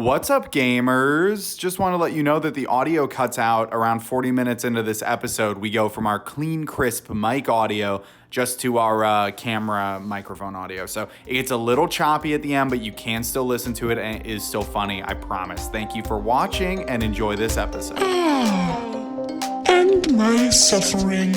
What's up, gamers? Just want to let you know that the audio cuts out around 40 minutes into this episode. We go from our clean, crisp mic audio just to our camera microphone audio. So it gets a little choppy at the end, but you can still listen to it and it is still funny, I promise. Thank you for watching and enjoy this episode. And my suffering.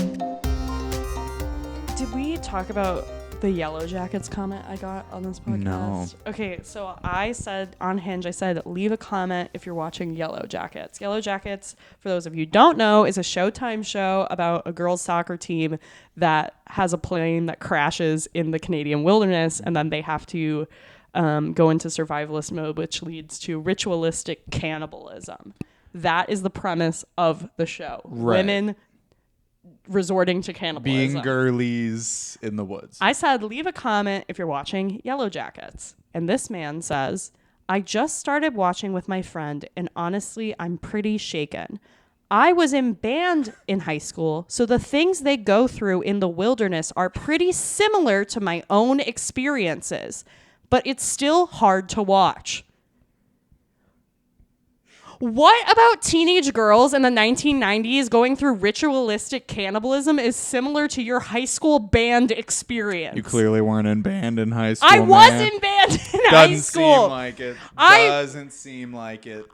Did we talk about the Yellow Jackets comment I got on this podcast? No. Okay, so I said on Hinge, leave a comment if you're watching Yellow Jackets. Yellow Jackets, for those of you who don't know, is a Showtime show about a girls' soccer team that has a plane that crashes in the Canadian wilderness, and then they have to go into survivalist mode, which leads to ritualistic cannibalism. That is the premise of the show. Right. Women resorting to cannibalism. Being girlies in the woods. I said, leave a comment if you're watching Yellow Jackets. And this man says, I just started watching with my friend, and honestly, I'm pretty shaken. I was in band in high school, so the things they go through in the wilderness are pretty similar to my own experiences, but it's still hard to watch. What about teenage girls in the 1990s going through ritualistic cannibalism is similar to your high school band experience? You clearly weren't in band in high school. I was in band in high school. Doesn't seem like it. Doesn't seem like it.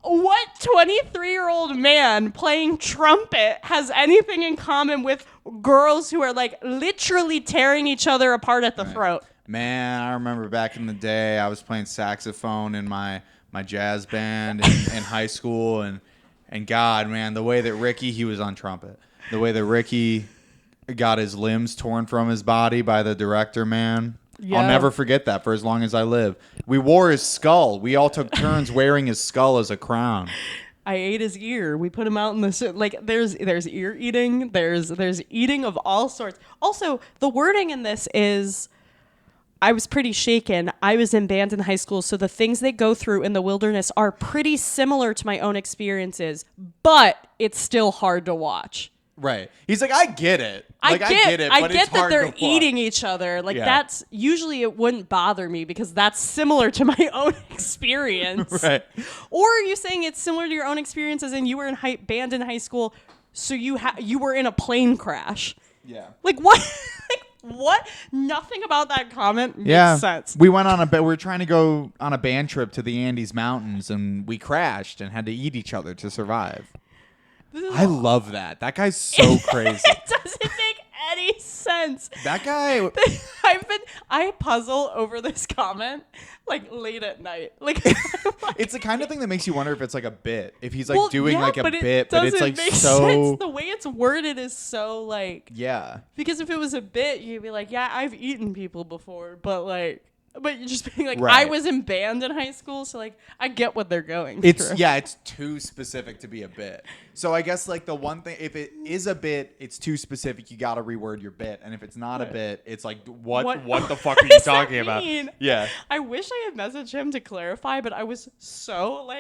What 23-year-old man playing trumpet has anything in common with girls who are like literally tearing each other apart at the throat? Man, I remember back in the day, I was playing saxophone in my jazz band in high school, and God, man, the way that he was on trumpet, the way that Ricky got his limbs torn from his body by the director, man. Yeah. I'll never forget that for as long as I live. We wore his skull. We all took turns wearing his skull as a crown. I ate his ear. We put him out in the like. There's ear eating. There's eating of all sorts. Also, the wording in this is, I was pretty shaken. I was in band in high school, so the things they go through in the wilderness are pretty similar to my own experiences, but it's still hard to watch. Right. He's like, I get it. I get it, but it's that hard they're to watch. eating each other. Like, Yeah. that's usually, it wouldn't bother me because that's similar to my own experience. Right. Or are you saying it's similar to your own experiences and you were in band in high school, so you were in a plane crash? Yeah. Like, what? What? Nothing about that comment makes sense. We went on we were trying to go on a band trip to the Andes Mountains, and we crashed and had to eat each other to survive. I love that. That guy's so crazy. It doesn't make any sense. That guy. I puzzle over this comment like late at night. Like, It's the kind of thing that makes you wonder if it's like a bit. If he's like well, doing yeah, like a but it bit, but it's doesn't like make so. sense. The way it's worded is so like. Yeah. Because if it was a bit, you'd be like, yeah, I've eaten people before, but you're just being like, Right. I was in band in high school, so like I get what they're going through. It's too specific to be a bit. So I guess like the one thing, if it is a bit, it's too specific. You got to reword your bit, and if it's not a bit, it's like what the fuck are you does that talking about? mean? Yeah. I wish I had messaged him to clarify, but I was so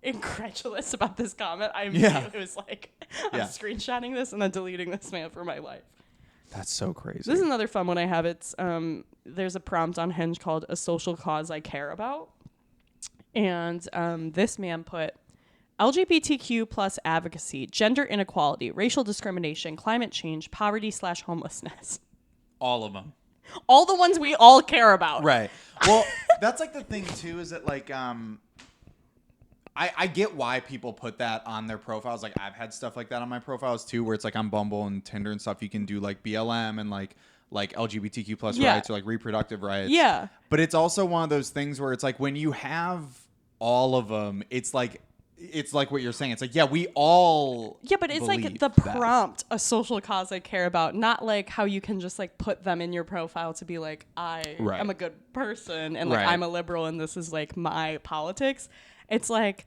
incredulous about this comment. I immediately was like, I'm screenshotting this and then deleting this man for my life. That's so crazy. This is another fun one I have. It's there's a prompt on Hinge called "A Social Cause I Care About," and this man put LGBTQ plus advocacy, gender inequality, racial discrimination, climate change, poverty/homelessness. All of them. All the ones we all care about. Right. Well, that's like the thing too, is that like I get why people put that on their profiles. Like I've had stuff like that on my profiles too, where it's like on Bumble and Tinder and stuff. You can do like BLM and like LGBTQ plus rights or like reproductive rights. Yeah. But it's also one of those things where it's like when you have all of them, it's like what you're saying. It's like, yeah, we all. Yeah, but it's like the that. prompt, a social cause I care about, not like how you can just like put them in your profile to be like, I am a good person and like I'm a liberal and this is like my politics. It's like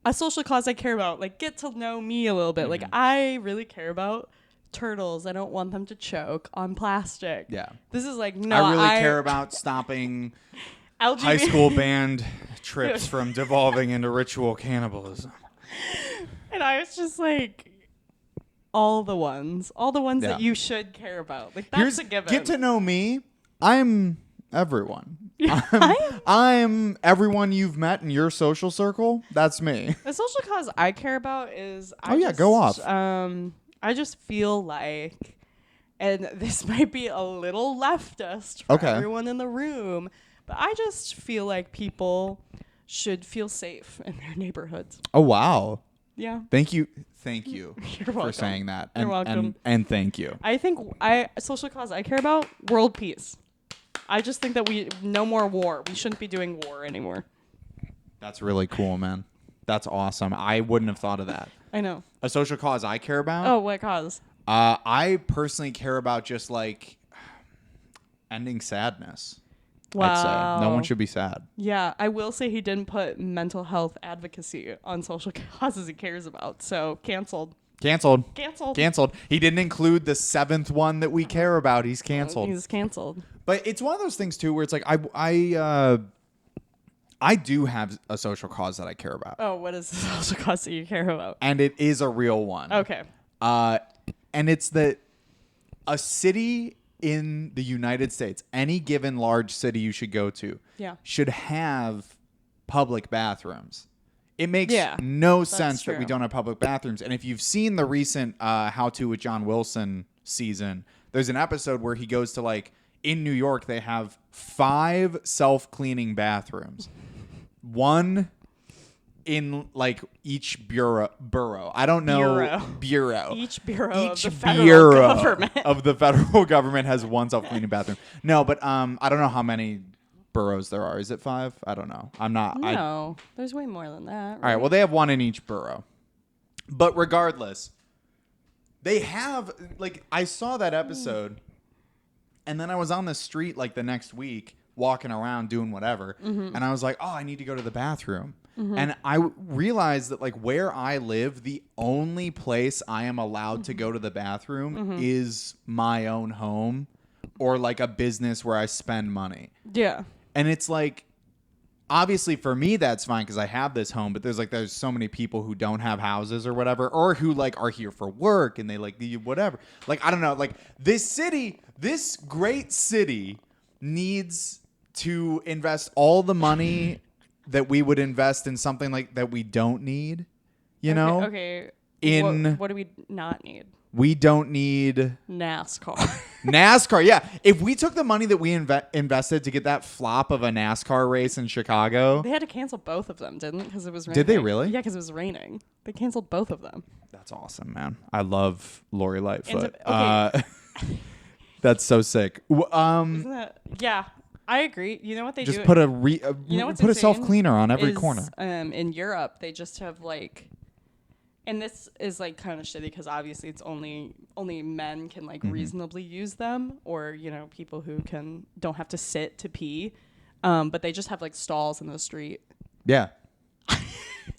a social cause I care about. Like, get to know me a little bit. Mm-hmm. Like, I really care about turtles. I don't want them to choke on plastic. Yeah. This is like, no, I really care about stopping high school band trips from devolving into ritual cannibalism. And I was just like, all the ones that you should care about. Like, that's a given. Get to know me. I'm everyone. I'm everyone you've met in your social circle. That's me. The social cause I care about is Go off. I just feel like, and this might be a little leftist for everyone in the room, but I just feel like people should feel safe in their neighborhoods. Oh wow. Yeah. Thank you You're for welcome. saying that. You're welcome. And thank you. I think social cause I care about world peace. I just think that no more war. We shouldn't be doing war anymore. That's really cool, man. That's awesome. I wouldn't have thought of that. I know. A social cause I care about? Oh, what cause? I personally care about just like ending sadness. Wow. I'd say. No one should be sad. Yeah, I will say he didn't put mental health advocacy on social causes he cares about. So canceled. Canceled. Canceled. He didn't include the 7th one that we care about. He's canceled. He's canceled. But it's one of those things too where it's like I do have a social cause that I care about. Oh, what is the social cause that you care about? And it is a real one. Okay. And it's that a city in the United States, any given large city you should go to, should have public bathrooms. It makes no sense that we don't have public bathrooms. And if you've seen the recent How To with John Wilson season, there's an episode where he goes to like, in New York, they have 5 self-cleaning bathrooms. One in like each borough. I don't know. Bureau. Each bureau of the federal government. Of the federal government has one self-cleaning bathroom. No, but I don't know how many boroughs there are. Is it 5? I don't know. I'm not. No, there's way more than that. Right? All right. Well, they have one in each borough. But regardless, they have like I saw that episode, and then I was on the street like the next week walking around doing whatever, and I was like, oh, I need to go to the bathroom. And I realized that like where I live, the only place I am allowed to go to the bathroom is my own home or like a business where I spend money. Yeah. And it's like, obviously for me, that's fine because I have this home, but there's so many people who don't have houses or whatever, or who like are here for work and they like whatever. Like, I don't know, like this great city needs to invest all the money that we would invest in something like that we don't need, you know? Okay. What do we not need? We don't need NASCAR. NASCAR, yeah. If we took the money that we invested to get that flop of a NASCAR race in Chicago. They had to cancel both of them, didn't? Because it was raining. Did they really? Yeah, because it was raining. They canceled both of them. That's awesome, man. I love Lori Lightfoot. Okay. That's so sick. Isn't that, yeah. I agree. You know what they just do? Put a self-cleaner on every corner. In Europe, they just have like, and this is like kind of shitty because obviously it's only men can like reasonably use them, or you know people who don't have to sit to pee, but they just have like stalls in the street. Yeah,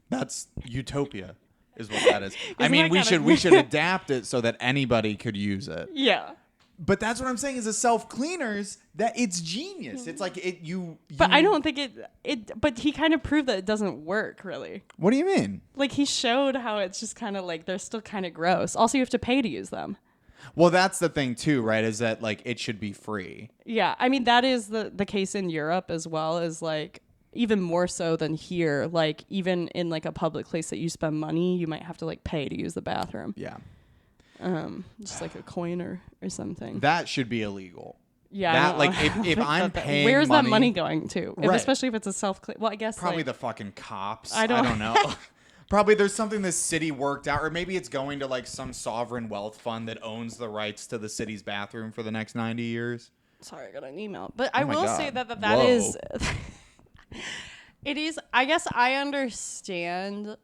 that's utopia, is what that is. I mean, we should adapt it so that anybody could use it. Yeah. But that's what I'm saying is the self-cleaners, that it's genius. It's like But I don't think but he kind of proved that it doesn't work, really. What do you mean? Like he showed how it's just kind of like, they're still kind of gross. Also, you have to pay to use them. Well, that's the thing too, right? Is that like it should be free. Yeah. I mean, that is the case in Europe as well, as like even more so than here. Like even in like a public place that you spend money, you might have to like pay to use the bathroom. Yeah. Just like a coin or something. That should be illegal. Yeah. That like if I'm paying where's money, that money going to? Right. Especially if it's a self-clean. Well, I guess probably like, the fucking cops. I don't know. Probably there's something this city worked out, or maybe it's going to like some sovereign wealth fund that owns the rights to the city's bathroom for the next 90 years. Sorry, I got an email. But I will say that Whoa. is it is, I guess I understand.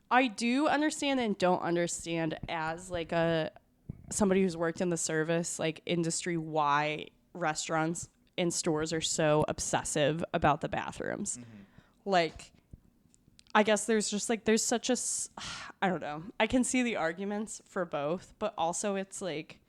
I do understand and don't understand as like somebody who's worked in the service like industry why restaurants and stores are so obsessive about the bathrooms. Like I guess there's such a I don't know. I can see the arguments for both, but also it's like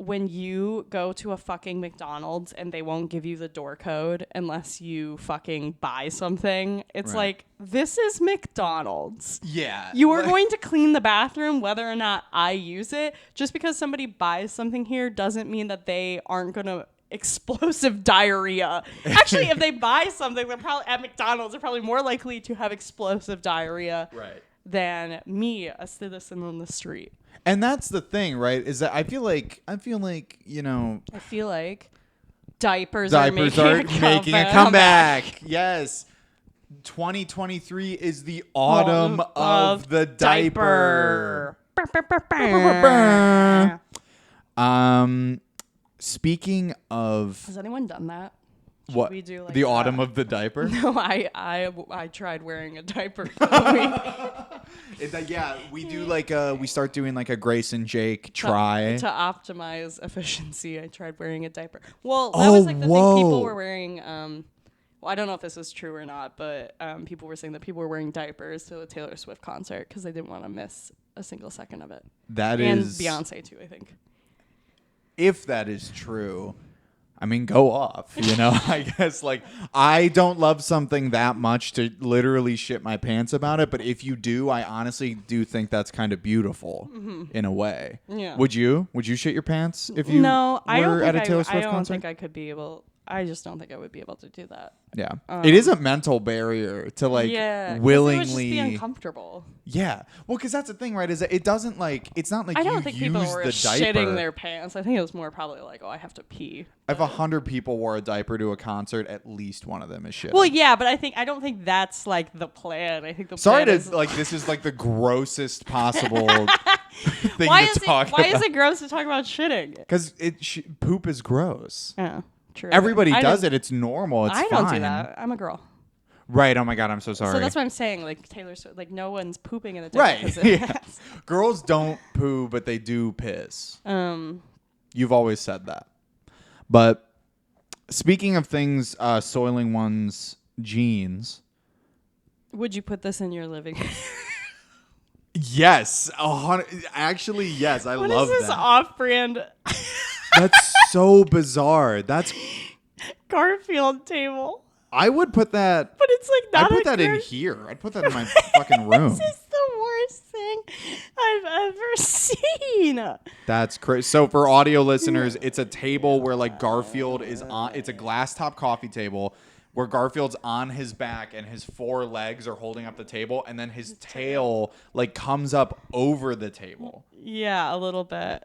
when you go to a fucking McDonald's and they won't give you the door code unless you fucking buy something, it's like, this is McDonald's. Yeah. You are going to clean the bathroom whether or not I use it. Just because somebody buys something here doesn't mean that they aren't going to explosive diarrhea. Actually, if they buy something, they're probably at McDonald's. They're probably more likely to have explosive diarrhea than me, a citizen on the street. And that's the thing, right? Is that I feel like you know. I feel like diapers are making a comeback. Yes. 2023 is the autumn of the diaper. Speaking of, has anyone done that? Should what we do like the autumn of the diaper? No, I tried wearing a diaper for a week. We do like we start doing like a Grace and Jake try to optimize efficiency. I tried wearing a diaper. Well, that was like the thing people were wearing. Well, I don't know if this is true or not, but people were saying that people were wearing diapers to the Taylor Swift concert because they didn't want to miss a single second of it. And Beyonce too, I think. If that is true, I mean, go off, you know, I guess like I don't love something that much to literally shit my pants about it. But if you do, I honestly do think that's kind of beautiful in a way. Yeah. Would you shit your pants if you were at a Taylor Swift concert? I don't think I could be able. I just don't think I would be able to do that. Yeah. It is a mental barrier to like willingly. It would just be uncomfortable. Yeah. Well, because that's the thing, right? Is that it doesn't like, it's not like I you don't think use people were the shitting diaper. their pants. I think it was more probably like, oh, I have to pee. If 100 people wore a diaper to a concert, at least one of them is shitting. Well, yeah, but I don't think that's like the plan. I think the plan is this is like the grossest possible thing to talk about. Why is it gross to talk about shitting? Because poop is gross. Yeah. True. Everybody does it. It's normal. It's fine. I don't do that. I'm a girl. Right. Oh my God. I'm so sorry. So that's what I'm saying. Like Taylor Swift, like no one's pooping in a diaper. Right. Yeah. Girls don't poo, but they do piss. You've always said that. But speaking of things soiling one's jeans. Would you put this in your living room? Yes. Actually, yes. I love that. What is this off-brand? That's so bizarre. That's Garfield table. I would put that. But it's like not. I'd put that in here. I'd put that in my fucking room. This is the worst thing I've ever seen. That's crazy. So for audio listeners, it's a table where like Garfield is on. It's a glass top coffee table where Garfield's on his back and his 4 legs are holding up the table, and then his tail like comes up over the table. Yeah, a little bit.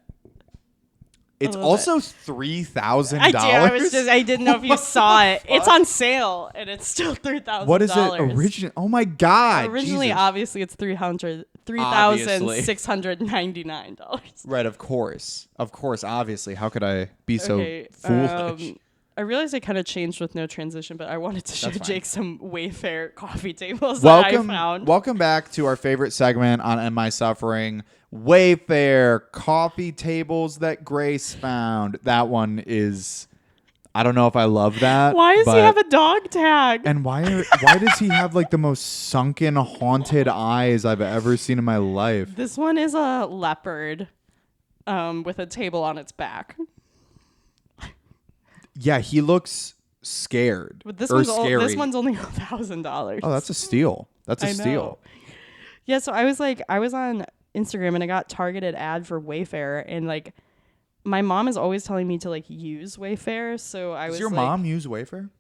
It's also $3,000. I didn't know if you saw it. It's on sale, and it's still $3,000. What is it originally? Oh my God! Originally, Jesus. Obviously, it's $3,699. Right, of course. Obviously, how could I be so foolish? I realized I kind of changed with no transition, but I wanted to show Jake some Wayfair coffee tables that I found. Welcome back to our favorite segment on Am I Suffering? Wayfair coffee tables that Grace found. That one is, I don't know if I love that. Why does he have a dog tag? And why does he have like the most sunken, haunted eyes I've ever seen in my life? This one is a leopard with a table on its back. Yeah, he looks scared. But this one's only $1,000. Oh, that's a steal. Steal. Yeah, so I was on Instagram and I got targeted ad for Wayfair, and like my mom is always telling me to like use Wayfair. So I was. Does your mom use Wayfair?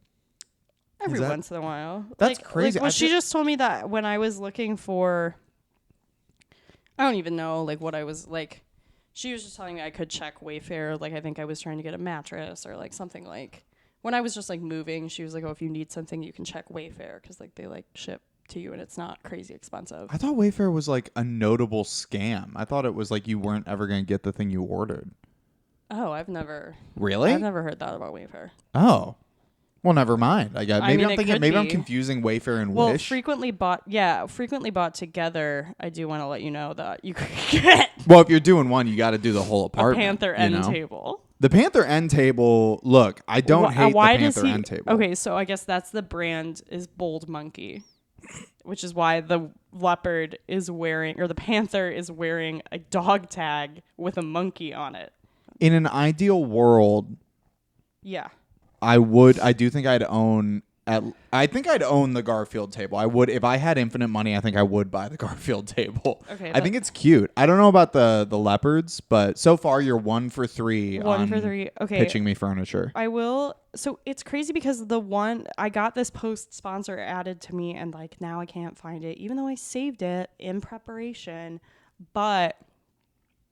Every once in a while. That's crazy. She just told me that when I was looking for. I don't even know like what I was like. She was just telling me I could check Wayfair. Like, I think I was trying to get a mattress or, like, something like... When I was just, like, moving, she was like, oh, if you need something, you can check Wayfair. Because, like, they, like, ship to you and it's not crazy expensive. I thought Wayfair was, like, a notable scam. I thought it was, like, you weren't ever going to get the thing you ordered. Oh, I've never... Really? I've never heard that about Wayfair. Oh. Well, never mind. Maybe I'm confusing Wayfair and Wish. Frequently bought together. I do want to let you know that you could get. Well, if you're doing one, you got to do the whole apartment. A Panther end table. The Panther end table. Look, I don't hate the Panther end table. Okay, so I guess that's the brand is Bold Monkey, which is why the leopard is wearing, or the panther is wearing a dog tag with a monkey on it. In an ideal world. Yeah. I do think I'd own I think I'd own the Garfield table. I would if I had infinite money. I think I would buy the Garfield table. Okay, I think it's cute. I don't know about the leopards, but so far you're 1 for 3. One for 3. Okay. Pitching me furniture. I will. So it's crazy because I got this post sponsor added to me, and like now I can't find it, even though I saved it in preparation. But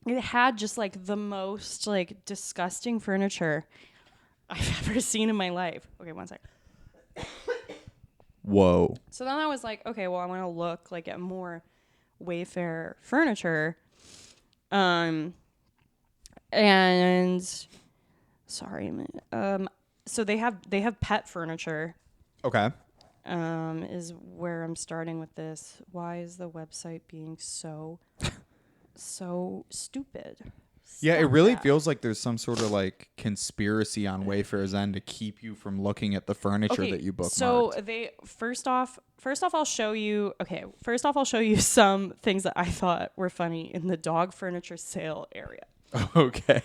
it had just like the most like disgusting furniture I've ever seen in my life. Okay, one sec. Whoa. So then I was like, okay, well, I'm gonna look like at more Wayfair furniture. And sorry, so they have pet furniture. Okay. Is where I'm starting with this. Why is the website being so stupid? Yeah, it Stop really that. feels like there's some sort of like conspiracy on Wayfair's end to keep you from looking at the furniture that you bookmarked. So they first off I'll show you some things that I thought were funny in the dog furniture sale area. Okay.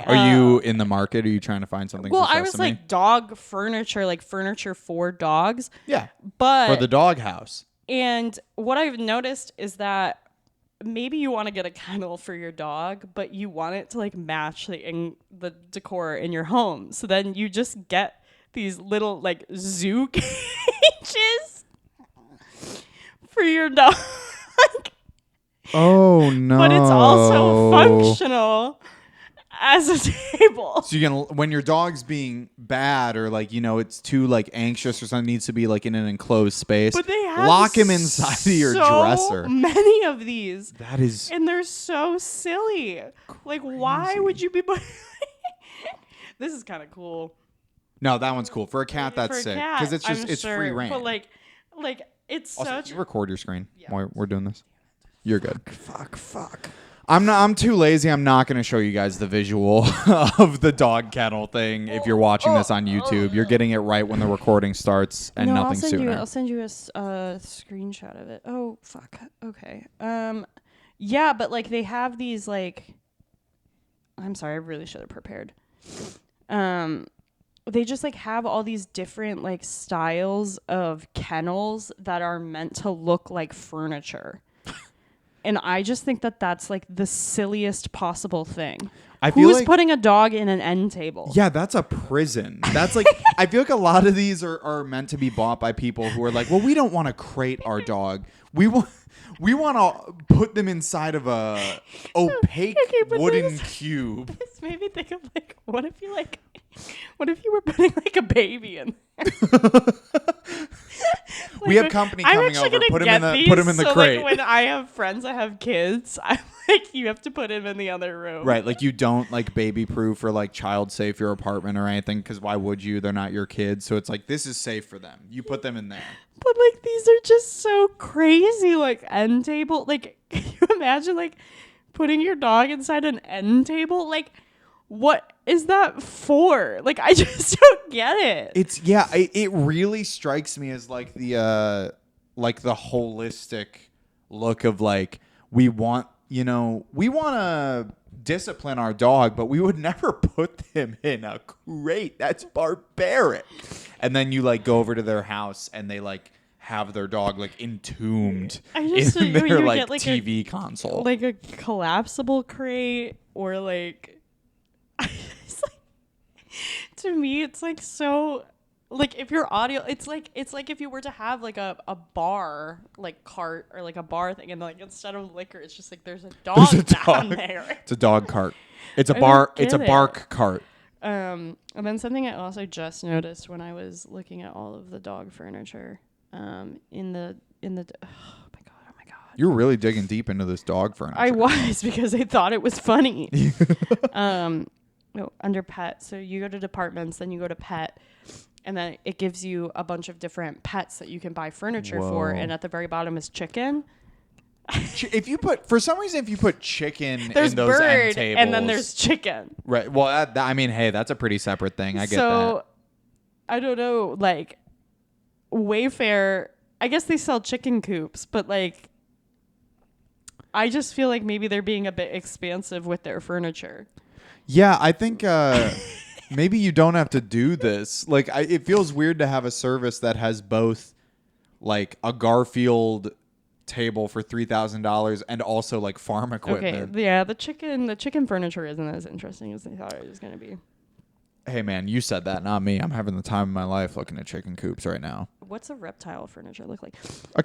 Are you in the market? Are you trying to find something Well, for I was Sesame? like dog furniture, like furniture for dogs. Yeah. But For the dog house. and what I've noticed is that maybe you want to get a kennel for your dog, but you want it to like match the decor in your home. So then you just get these little like zoo cages for your dog. Oh no. But it's also functional as a table. So you can, when your dog's being bad or like, it's too like anxious or something, needs to be like in an enclosed space. But they have lock him inside of your dresser. Many of these. That is And they're so silly. Like, why would you be This is kind of cool. No, that one's cool. For a cat, that's For a sick. cat, Because it's just I'm it's free sure, reign. But like it's Also, such can you record your screen Yeah. while we're doing this? You're good. fuck. I'm too lazy. I'm not going to show you guys the visual of the dog kennel thing. If you're watching this on YouTube, you're getting it right when the recording starts and No, nothing sooner. I'll send you a screenshot of it. Oh fuck. Okay. Yeah, but like they have these like. I'm sorry. I really should have prepared. They just like have all these different like styles of kennels that are meant to look like furniture. And I just think that that's like the silliest possible thing. I feel Who's like putting a dog in an end table? yeah, that's a prison. That's like I feel like a lot of these are meant to be bought by people who are like, well, we don't want to crate our dog. We want to put them inside of a opaque Okay, but wooden this- cube. This made me think of like, what if you were putting like a baby in there? We have company I'm coming actually over. gonna Put him get in the these, put him in the so, crate. Like, when I have friends that have kids, I'm like, you have to put him in the other room. Right, like you don't like baby proof or like child safe your apartment or anything because why would you? They're not your kids, so it's like this is safe for them. You put them in there. But like these are just so crazy, like end table. Like, can you imagine like putting your dog inside an end table? Like, what is that for? Like, I just don't get it. It's it really strikes me as like the holistic look of like we want to discipline our dog, but we would never put them in a crate. That's barbaric. And then you like go over to their house and they like have their dog like entombed I just in you their like get, like, TV console. like a collapsible crate or like it's like to me it's like so like if your audio it's like if you were to have like a bar like cart or like a bar thing and like instead of liquor it's just like there's a dog down there. It's a dog cart. It's a I bar. don't It's a get bark cart. And then something I also just noticed when I was looking at all of the dog furniture in the oh my god You're really digging deep into this dog furniture. I was because I thought it was funny. Under pet. So you go to departments, then you go to pet, and then it gives you a bunch of different pets that you can buy furniture for. Whoa. And at the very bottom is chicken. If you put chicken There's in those bird, end tables, and then there's chicken. right. Well, I mean, hey, that's a pretty separate thing. I get So I don't know, like Wayfair. I guess they sell chicken coops, but like I just feel like maybe they're being a bit expansive with their furniture. that. Yeah, I think maybe you don't have to do this. Like, it feels weird to have a service that has both, like, a Garfield table for $3,000 and also like farm equipment. Okay, yeah, the chicken furniture isn't as interesting as they thought it was gonna be. Hey man, you said that, not me. I'm having the time of my life looking at chicken coops right now. What's a reptile furniture look like?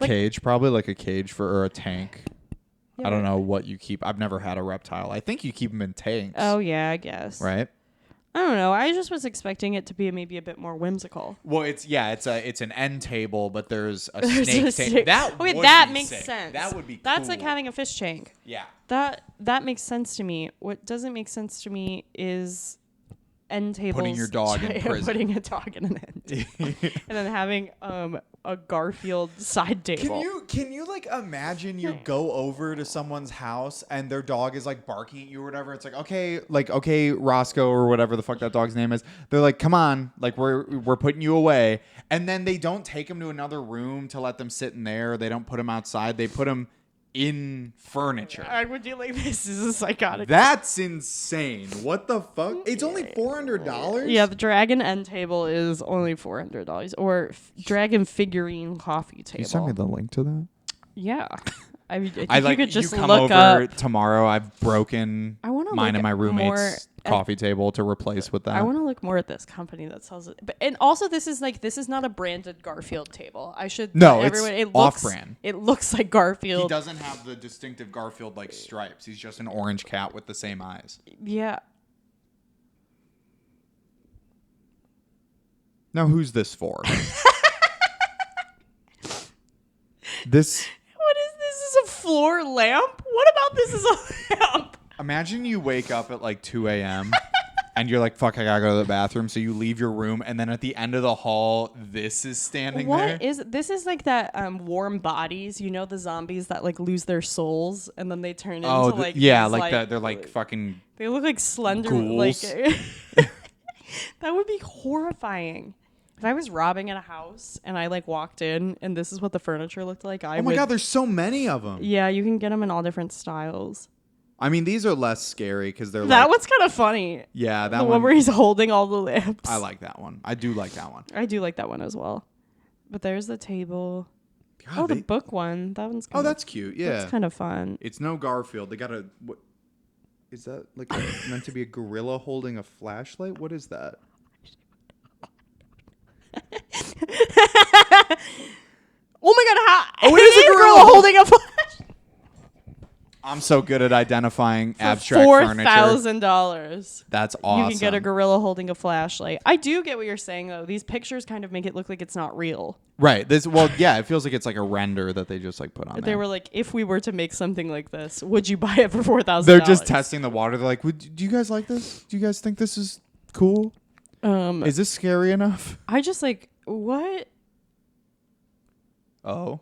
Cage, probably like a cage or a tank. Yeah, I don't know what you keep. I've never had a reptile. I think you keep them in tanks. Oh yeah, I guess. Right? I don't know. I just was expecting it to be maybe a bit more whimsical. Well, it's an end table, but there's a There's snake a table. That Wait, would that be makes sick. sense. That would be cool. That's like having a fish tank. Yeah. That makes sense to me. What doesn't make sense to me is end tables. Putting your dog in prison. Putting a dog in an end table. And then having a Garfield side table. Can you like imagine you go over to someone's house and their dog is like barking at you or whatever? It's like, okay, Roscoe or whatever the fuck that dog's name is. They're like, come on, like we're putting you away. And then they don't take him to another room to let them sit in there. They don't put him outside. They put him in furniture. Would you like this? This is psychotic. That's insane. What the fuck? It's only $400? Yeah, the dragon end table is only $400, or dragon figurine coffee table. Can you send me the link to that? Yeah, I mean, I think you could just you come look over up. tomorrow. I've broken mine and my roommate's more coffee table to replace with that. I want to look more at this company that sells it. But and also this is not a branded Garfield table. I should No, let it's everyone, it off-brand. It looks like He Garfield. doesn't have the distinctive Garfield like stripes. He's just an orange cat with the same eyes. Yeah. Now who's this for? This. What is this? Is a floor lamp? What about this is a lamp? Imagine you wake up at like 2 a.m. and you're like, fuck, I gotta go to the bathroom. So you leave your room, and then at the end of the hall, this is standing there. This is like that warm bodies, you know, the zombies that like lose their souls and then they turn into like yeah, these, like that. They're like fucking. They look like slender ghouls. like that would be horrifying. If I was robbing at a house and I like walked in and this is what the furniture looked like, Oh my god, there's so many of them. Yeah, you can get them in all different styles. I mean, these are less scary because they're That like. one's kind of funny. Yeah, that the one. one where he's holding all the lamps. I like that one. I do like that one. I do like that one as well. But there's the table. God, The book one. That one's kind of, that's cute. Yeah. that's kind of fun. It's no Garfield. They got a. What is that? Like meant to be a gorilla holding a flashlight? What is that? Oh my god! Oh, it is a gorilla holding a flash. I'm so good at identifying abstract furniture. $4,000. That's awesome. You can get a gorilla holding a flashlight. I do get what you're saying though. These pictures kind of make it look like it's not real. Right. Yeah, it feels like it's like a render that they just like put on They there. were like, if we were to make something like this, would you buy it for $4,000? They're just testing the water. They're like, do you guys like this? Do you guys think this is cool? Is this scary enough? I just like what? Oh.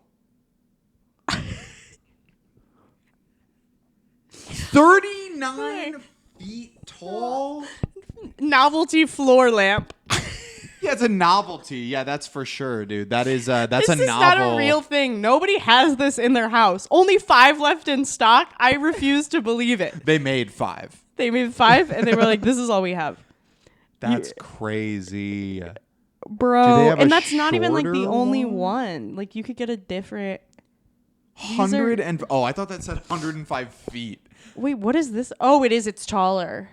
39 feet tall? Novelty floor lamp. Yeah, it's a novelty. Yeah, that's for sure, dude. That's This a is novel. not a real thing. Nobody has this in their house. Only 5 left in stock. I refuse to believe it. They made 5. They made 5 and they were like, this is all we have. That's crazy. Bro. Do they have And a that's not even like the shorter only one? one. Like you could get a different 100 and I thought that said 105 feet. Wait, what is this? Oh, it is. It's taller.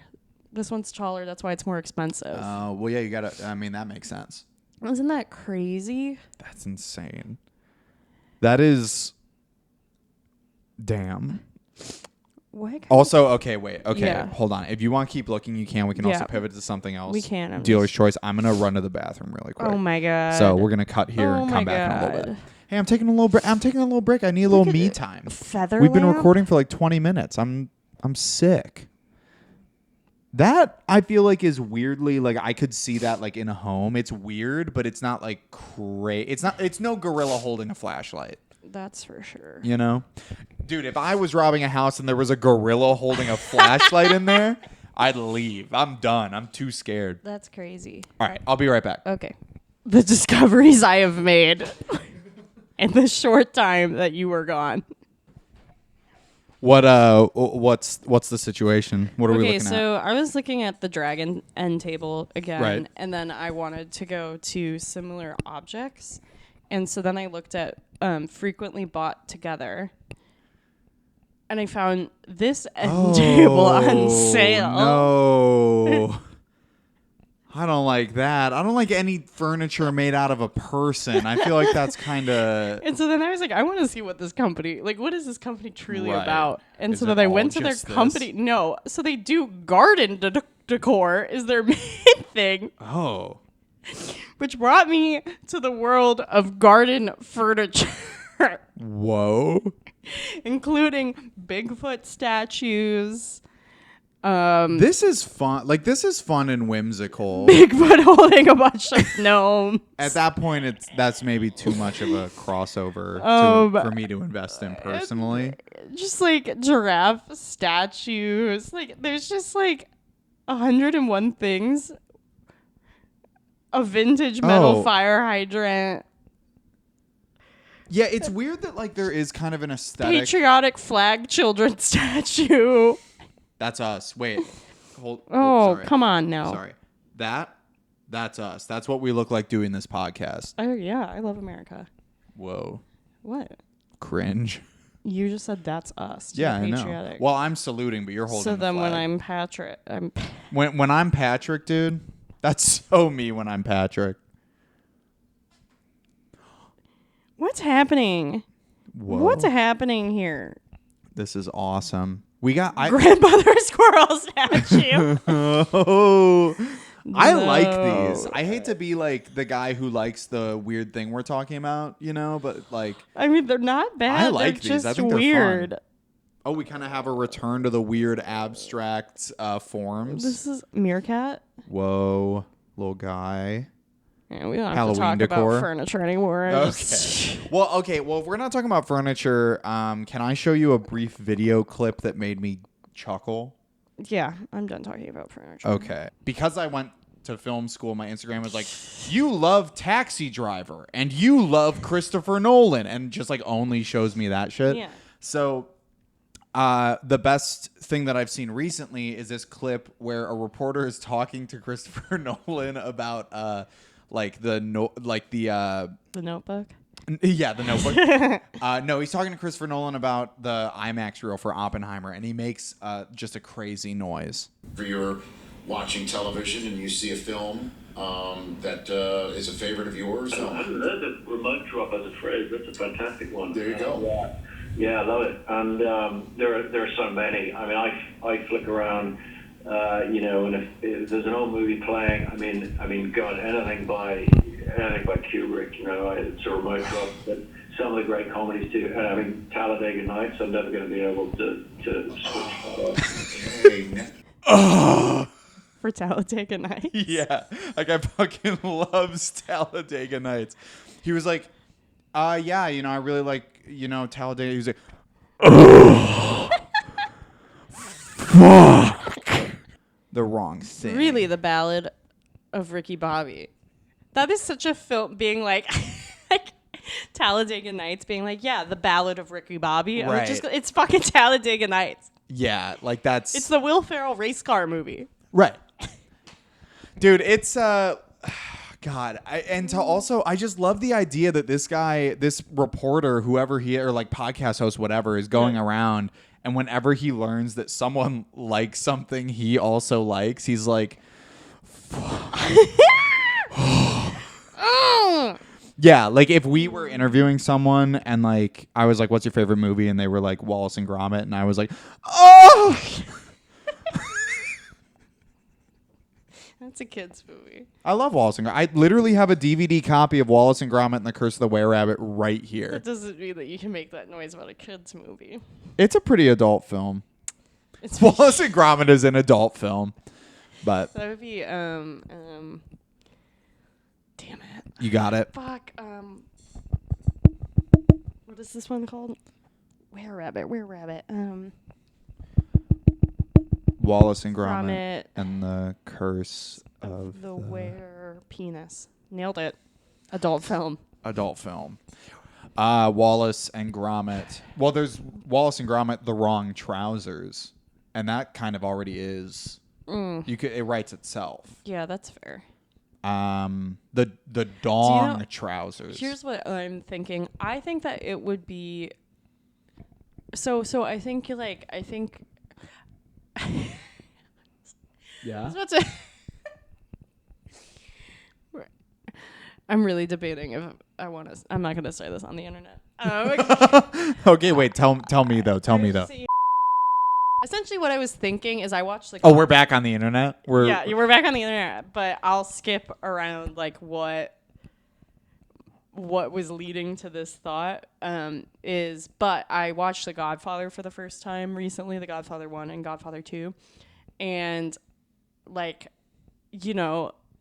This one's taller. That's why it's more expensive. Well, yeah, you gotta. I mean, that makes sense. Isn't that crazy? That's insane. That is. Damn. What? Also, okay, wait. Okay, Yeah. hold on. If you want to keep looking, you can. We can also Yeah. pivot to something else. We can. I'm Dealer's just- choice. I'm gonna run to the bathroom really quick. Oh my god. So we're gonna cut here Oh and my come back in a little God. bit. Hey, I'm taking a little break. I need a little at me it. time. Feather We've been lamp? recording for like 20 minutes. I'm sick. That I feel like is weirdly like I could see that like in a home. It's weird, but it's not like crazy. It's no gorilla holding a flashlight. That's for sure. You know? Dude, if I was robbing a house and there was a gorilla holding a flashlight in there, I'd leave. I'm done. I'm too scared. That's crazy. All right, I'll be right back. Okay. The discoveries I have made in the short time that you were gone. What's the situation? What are we Okay, looking so I was looking at the dragon end table again, Right. and then I wanted to go to similar objects, and so then I looked at frequently bought together, and I found this end table on sale. No. I don't like that. I don't like any furniture made out of a person. I feel like that's kind of... And so then I was like, I want to see what this company, like, what is this company truly Right. about? And Is so it then I all went to their just this? company. No, so they do garden decor is their main thing, Oh. which brought me to the world of garden furniture, Whoa. including Bigfoot statues, This is fun. Like, this is fun and whimsical. Bigfoot holding a bunch of gnomes. At that point, that's maybe too much of a crossover for me to invest in personally. Just like giraffe statues. Like, there's just like 101 things. A vintage metal Oh. fire hydrant. Yeah, it's weird that like there is kind of an aesthetic. Patriotic flag children statue. That's us. Wait. Hold. Oh, sorry. come on now. Sorry. That's us. That's what we look like doing this podcast. Oh, yeah, I love America. Whoa. What? Cringe. You just said that's us. Yeah, I patriotic. know. Well, I'm saluting, but you're holding So the then when flag. I'm Patrick, when I'm Patrick, dude, that's so me when I'm Patrick. What's happening? Whoa. What's happening here? This is awesome. We got Grandmother squirrel statue. Oh, I like No. these. I hate to be like the guy who likes the weird thing we're talking about, you know, but like, I mean, they're not bad. I like they're these. just I think they're weird. fun. Oh, we kind of have a return to the weird abstract forms. This is meerkat. Whoa, little guy. Yeah, we don't have Halloween to talk decor. about furniture anymore. Okay. Well, if we're not talking about furniture, can I show you a brief video clip that made me chuckle? Yeah, I'm done talking about furniture. Okay. Because I went to film school, my Instagram was like, you love Taxi Driver and you love Christopher Nolan, and just like only shows me that shit. Yeah. So the best thing that I've seen recently is this clip where a reporter is talking to Christopher Nolan about The Notebook. yeah, the Notebook. No, he's talking to Christopher Nolan about the IMAX reel for Oppenheimer, and he makes just a crazy noise. For you're watching television and you see a film that is a favorite of yours. I hadn't heard the remote drop as a phrase. That's a fantastic one. There you go. Yeah, I love it. And there are so many. I mean, I flick around, and if there's an old movie playing, I mean, God, anything by Kubrick, it's a remote drop. But some of the great comedies too. I mean, Talladega Nights. I'm never going to be able to switch that off. For Talladega Nights. Yeah, like I fucking loves Talladega Nights. He was like, yeah, I really like, Talladega. He was like, fuck. The wrong thing. Really, the Ballad of Ricky Bobby. That is such a film being like Talladega Nights being like, yeah, the Ballad of Ricky Bobby. Right. It's fucking Talladega Nights. Yeah, like that's... It's the Will Ferrell race car movie. Right. Dude, it's God, I just love the idea that this guy, this reporter, whoever he or like podcast host, whatever, is going around, and whenever he learns that someone likes something he also likes, he's like, yeah, like if we were interviewing someone and like I was like, "What's your favorite movie?" and they were like Wallace and Gromit, and I was like, "Oh." That's a kid's movie. I love Wallace and Gromit. I literally have a DVD copy of Wallace and Gromit and the Curse of the Were-Rabbit right here. That doesn't mean that you can make that noise about a kid's movie. It's a pretty adult film. It's Wallace and Gromit is an adult film, but that would be damn it. you got it. Fuck. What is this one called? Were-Rabbit. Wallace and Gromit Gromit. and the Curse of The Were Penis. Nailed it. Adult film. adult film. Wallace and Gromit. Well, there's Wallace and Gromit, the wrong trousers, and that kind of already is. It writes itself. Yeah, that's fair. The dong trousers. Here's what I'm thinking. I think that it would be. So I think Yeah. I'm really debating if I want to. I'm not going to say this on the internet. Okay, wait. Tell me though. Essentially, what I was thinking is I watched like. Oh, we're back on the internet. We're back on the internet, but I'll skip around like what was leading to this thought. But I watched The Godfather for the first time recently, The Godfather 1 and Godfather 2, and like,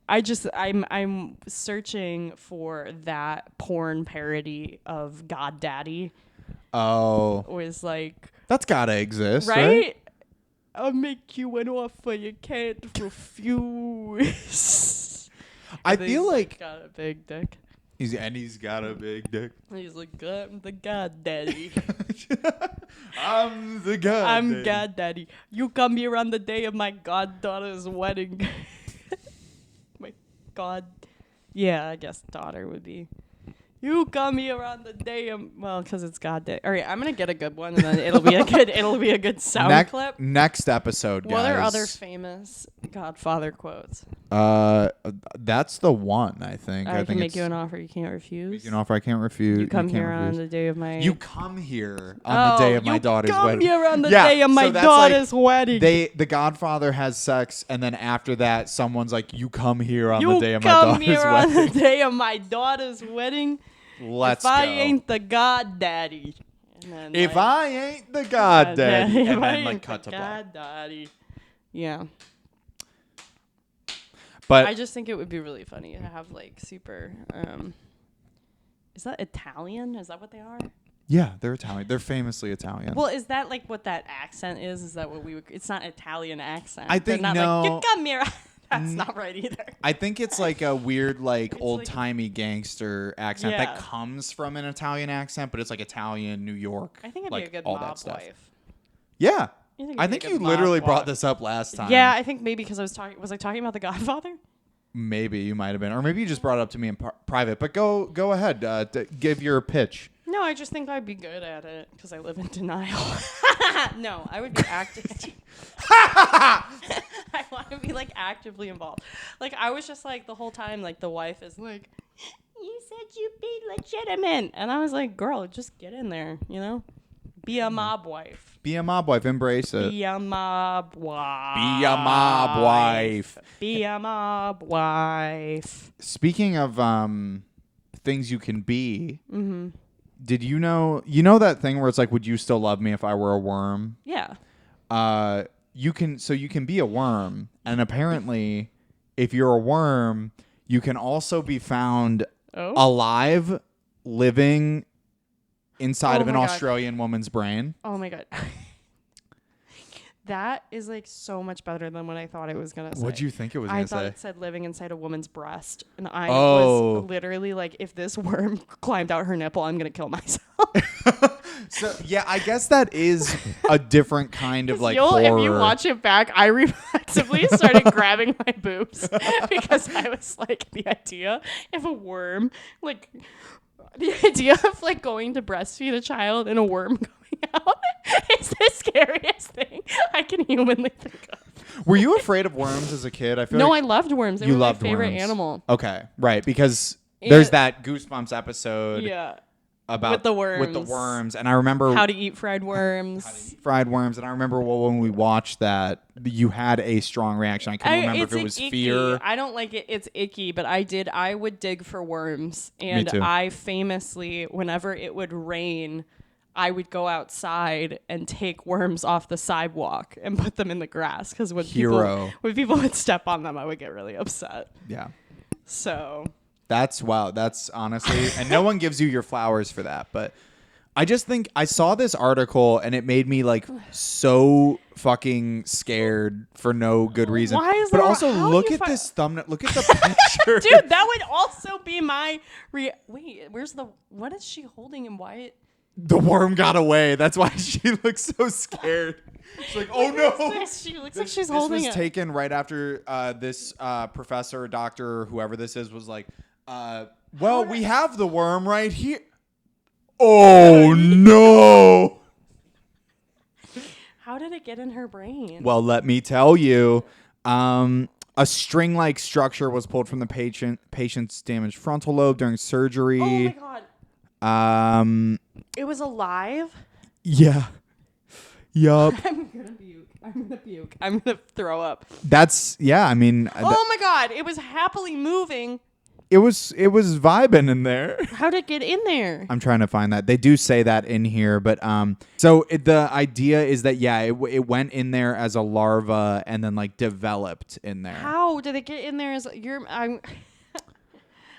I'm searching for that porn parody of God Daddy. Oh. Was like, that's gotta exist, right? I'll make you an offer you can't refuse. I feel like got a big dick. He's got a big dick. He's like, I'm the God Daddy. I'm the God. I'm God Daddy. You come here on the day of my goddaughter's wedding. My God. Yeah, I guess daughter would be. You come here on the day of, because it's God Day. All right, I'm gonna get a good one, and then it'll be a good sound clip. Next episode, guys. What are other famous Godfather quotes? That's the one. I think. I can make you an offer you can't refuse. Make you an offer I can't refuse. You come here on the day of my. You come here on the day of my daughter's wedding. You come here on the day of my daughter's wedding. The Godfather has sex, and then after that, someone's like, "You come here on the day of my daughter's wedding." You come here on the day of my daughter's wedding. Let's go. If I go. ain't the God Daddy. If I ain't the God Daddy. If And I then like ain't cut the to black. God Daddy. Yeah. But I just think it would be really funny to have like super. Is that Italian? Is that what they are? yeah, they're Italian. They're famously Italian. Well, is that like what that accent is? Is that what we would? It's not Italian accent. I think They're not no. Like, you come here. That's not right either. I think it's like a weird, like It's old timey gangster accent Yeah. that comes from an Italian accent, but it's like Italian, New York. I think it'd like, be a good all mob that stuff. wife. Yeah. It'd I be a think good you mob literally wife. brought this up last time. Yeah, I think maybe because I was talking. Was I talking about The Godfather? Maybe you might have been, or maybe you just brought it up to me in private. But go ahead, give your pitch. No, I just think I'd be good at it because I live in denial. No, I would be active. I want to be like actively involved. Like I was just like the whole time, like the wife is like, "You said you'd be legitimate," and I was like, "Girl, just get in there, be a mob wife." Be a mob wife. Embrace it. Be a mob wife. Be a mob wife. Be a mob wife. Speaking of things you can be, did you know that thing where it's like, would you still love me if I were a worm? Yeah. You can be a worm, and apparently, if you're a worm, you can also be found alive, living inside of an Australian woman's brain. Oh my God. That is like so much better than what I thought it was going to say. What'd you think it was I going to thought say? it said living inside a woman's breast. And I was literally like, if this worm climbed out her nipple, I'm going to kill myself. So, yeah, I guess that is a different kind of like If horror. you watch it back, I reflexively started grabbing my boobs because I was like, the idea of a worm, like the idea of like going to breastfeed a child and a worm coming out is the scariest thing I can humanly think of. Were you afraid of worms as a kid? I feel No, like I loved worms. They you were my loved favorite worms. animal. Okay, right, because there's that Goosebumps episode Yeah. about With the worms, and I remember how to eat fried worms. fried worms, and I remember when we watched that, you had a strong reaction. I couldn't remember if it was icky. fear. I don't like it. It's icky, but I would dig for worms. And too. I famously, whenever it would rain, I would go outside and take worms off the sidewalk and put them in the grass. Because when people would step on them, I would get really upset. Yeah. So. That's honestly, and no one gives you your flowers for that, but I just think I saw this article and it made me like so fucking scared for no good reason. Why is but there- also how look you at fi- this thumbnail. Look at the picture. Dude, that would also be my wait, what is she holding and why it The worm got away. That's why she looks so scared. She's like, oh no. She looks like she's This holding was it. taken right after this professor, doctor, whoever this is, was like, well, we have the worm right here. Oh no. How did it get in her brain? Well, let me tell you. A string-like structure was pulled from the patient's damaged frontal lobe during surgery. Oh my god. Um, It was alive? yeah. Yup. I'm gonna puke. I'm gonna throw up. That's, yeah, I mean, Oh my god, it was happily moving. it was vibing in there. How'd it get in there? I'm trying to find that. They do say that in here, but the idea is that it went in there as a larva and then like developed in there. How did it get in there?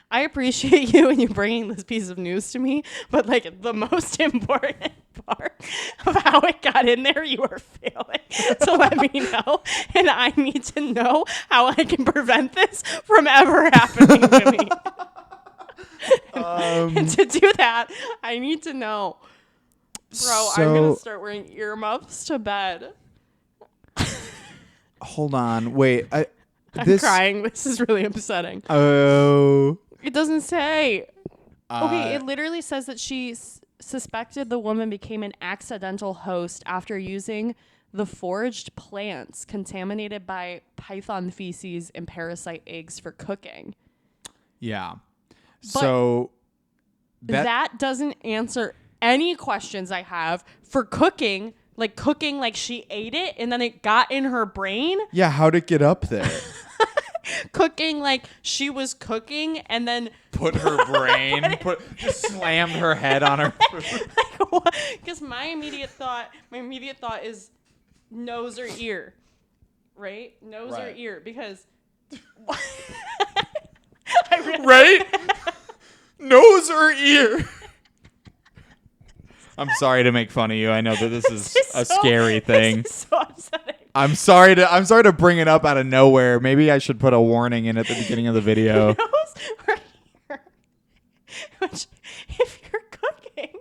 I appreciate you and you bringing this piece of news to me, but like the most important part of how it got in there, you are failing to let me know, and I need to know how I can prevent this from ever happening to me. And to do that, I need to know, bro. I'm gonna start wearing earmuffs to bed. Hold on, wait. I'm crying. This is really upsetting. Oh. It doesn't say. Okay, it literally says that she suspected the woman became an accidental host after using the foraged plants contaminated by python feces and parasite eggs for cooking. Yeah. So That doesn't answer any questions I have for cooking like she ate it and then it got in her brain. yeah, how'd it get up there? Cooking like she was cooking and then Put her brain, just slammed her head on her food. because my immediate thought is nose or ear, right? Nose or Right. ear, because Right? Nose or ear? I'm sorry to make fun of you. I know that this is a scary thing. This is so upsetting. I'm sorry to bring it up out of nowhere. Maybe I should put a warning in at the beginning of the video. Nose or ear, which if you're cooking,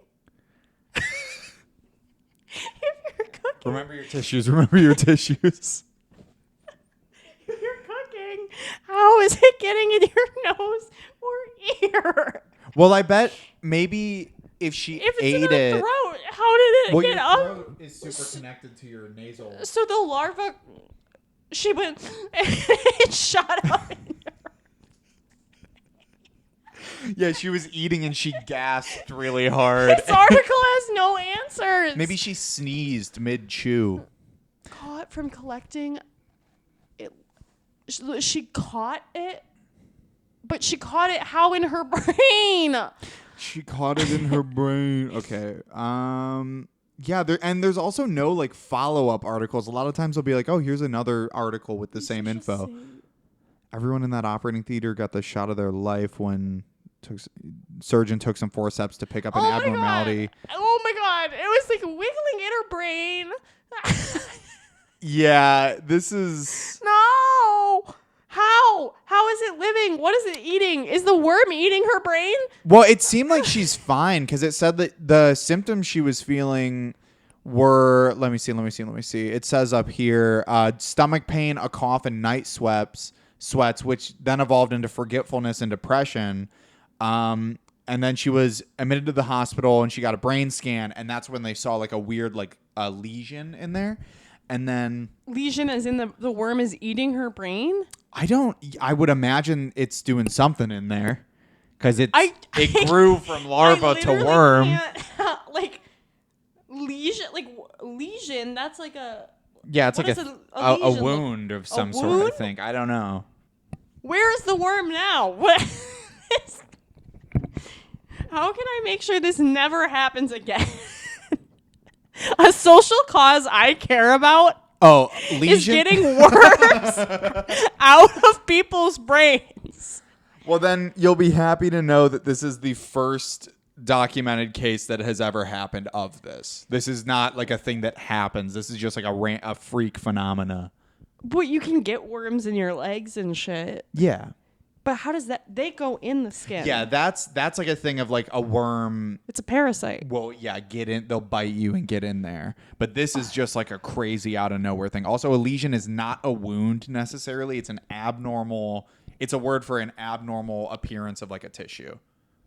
Remember your tissues. Remember your tissues. if you're cooking, how is it getting in your nose or ear? Well, I bet maybe if she If it's ate in her it. throat, how did it Well, get your up? throat is super connected to your nasal. So the larva, she went, it shot up in her. Yeah, she was eating and she gasped really hard. This article has no answers. Maybe she sneezed mid-chew. Caught from collecting it. She caught it, but she caught it how in her brain? She caught it in her brain. Okay. Yeah, there's also no like follow-up articles. A lot of times they'll be like, "Oh, here's another article with the same info." Everyone in that operating theater got the shot of their life when surgeon took some forceps to pick up an abnormality. Oh my god! It was like wiggling in her brain. Yeah, this is. No. How is it living? What is it eating? Is the worm eating her brain? Well, it seemed like she's fine because it said that the symptoms she was feeling were. Let me see. It says up here stomach pain, a cough, and night sweats, which then evolved into forgetfulness and depression. And then she was admitted to the hospital and she got a brain scan, and that's when they saw like a weird like a lesion in there. And then Lesion as in the worm is eating her brain? I would imagine it's doing something in there because it grew from I larva to literally worm. can't- like lesion, that's like a Yeah, it's what like does a lesion look- wound of some sort, I wound? think. I don't know. Where is the worm now? What How can I make sure this never happens again? A social cause I care about Oh, is lesion. getting worms out of people's brains. Well, then you'll be happy to know that this is the first documented case that has ever happened of this. This is not like a thing that happens. This is just like a freak phenomena. But you can get worms in your legs and shit. Yeah. But how does that? They go in the skin. Yeah, that's like a thing of like a worm. It's a parasite. Well, yeah, get in. They'll bite you and get in there. But this is just like a crazy out of nowhere thing. Also, a lesion is not a wound necessarily. It's an abnormal. It's a word for an abnormal appearance of like a tissue.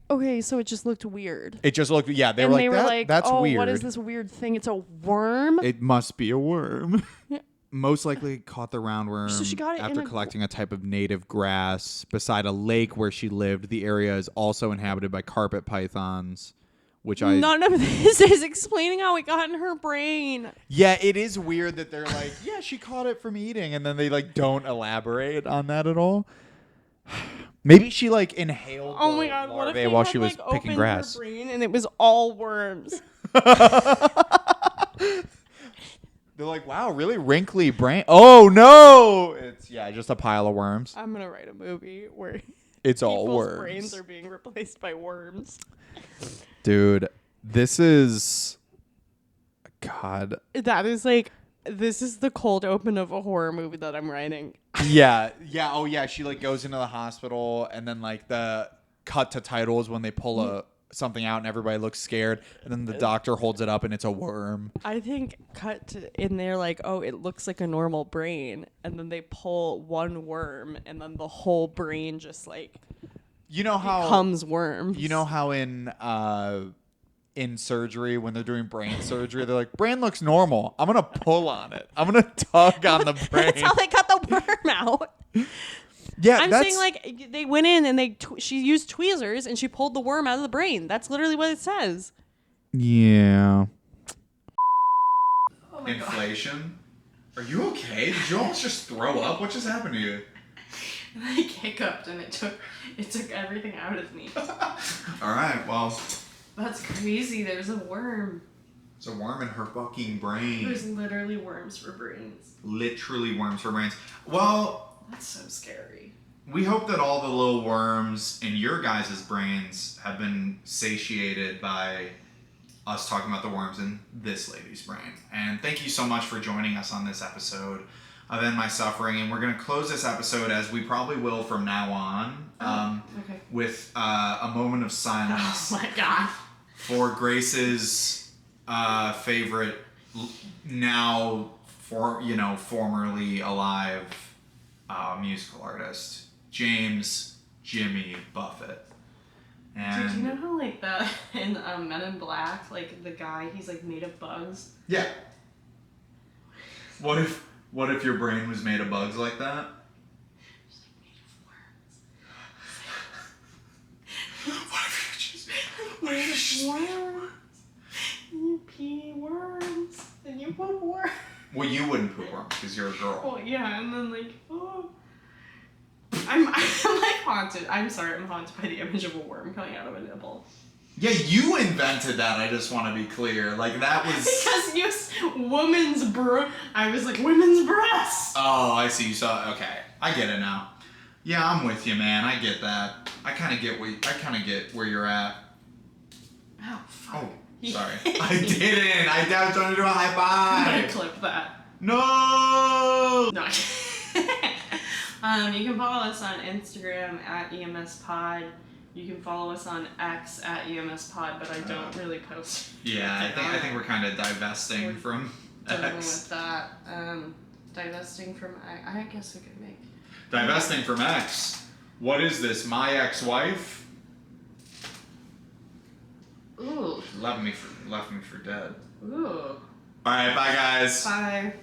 Okay, so it just looked weird. It just looked. Yeah, They were like, that's oh, weird. what is this weird thing? It's a worm. It must be a worm. Most likely caught the roundworm So she got it after in a- collecting a type of native grass beside a lake where she lived. The area is also inhabited by carpet pythons, which None of this is explaining how it got in her brain. Yeah, it is weird that they're like, yeah, she caught it from eating, and then they like don't elaborate on that at all. Maybe she like inhaled Oh the my god! What if larvae they while had, she was like, picking opened grass. her brain and it was all worms? They're like, wow, really wrinkly brain. Oh no, it's just a pile of worms. I'm gonna write a movie where It's all people's worms. brains are being replaced by worms. Dude, this is God. This is the cold open of a horror movie that I'm writing. Yeah. Oh yeah, she like goes into the hospital and then like the cut to titles when they pull something out and everybody looks scared and then the doctor holds it up and it's a worm. I think cut to in there like, oh, it looks like a normal brain, and then they pull one worm and then the whole brain just like You know how becomes worms. You know how in surgery when they're doing brain surgery they're like, brain looks normal. I'm gonna pull on it. I'm gonna tug on the brain. That's how they cut the worm out. Yeah, I'm saying like they went in and she used tweezers and she pulled the worm out of the brain. That's literally what it says. Yeah. Oh Inflation? Are you okay? Did you almost just throw up? What just happened to you? And I hiccuped and it took everything out of me. All right, well, That's crazy. There's a worm. there's a worm in her fucking brain. There's literally worms for brains. Literally worms for brains. Well, That's so scary. we hope that all the little worms in your guys' brains have been satiated by us talking about the worms in this lady's brain. And thank you so much for joining us on this episode of End My Suffering. And we're going to close this episode, as we probably will from now on, Okay. with a moment of silence Oh my god. for Grace's favorite, now formerly alive musical artist, James Jimmy Buffett. And Did you know how like that in Men in Black, like the guy, he's like made of bugs? yeah. What if your brain was made of bugs like that? He's like made of worms. What if you Worms. You pee worms. And you poop worms. Well, you wouldn't poop worms because you're a girl. Well, yeah, and then like, oh. I'm like haunted. I'm sorry, I'm haunted by the image of a worm coming out of a nipple. Yeah, you invented that. I just want to be clear. Like that was. Because I was like, women's breasts. Oh, I see. You saw. Okay, I get it now. Yeah, I'm with you, man. I get that. I kind of get where you're at. Oh, fuck. Oh, sorry. I didn't. I was trying to do a high I'm five. gonna clip that. No. No. You can follow us on Instagram at EMS Pod. You can follow us on X at EMS Pod, but I don't really post. Yeah, I think we're kind of divesting We're from done X. with that. Divesting from I guess we could make. Divesting from X. What is this? My ex-wife Ooh. left me for dead. Ooh. All right, bye guys. Bye.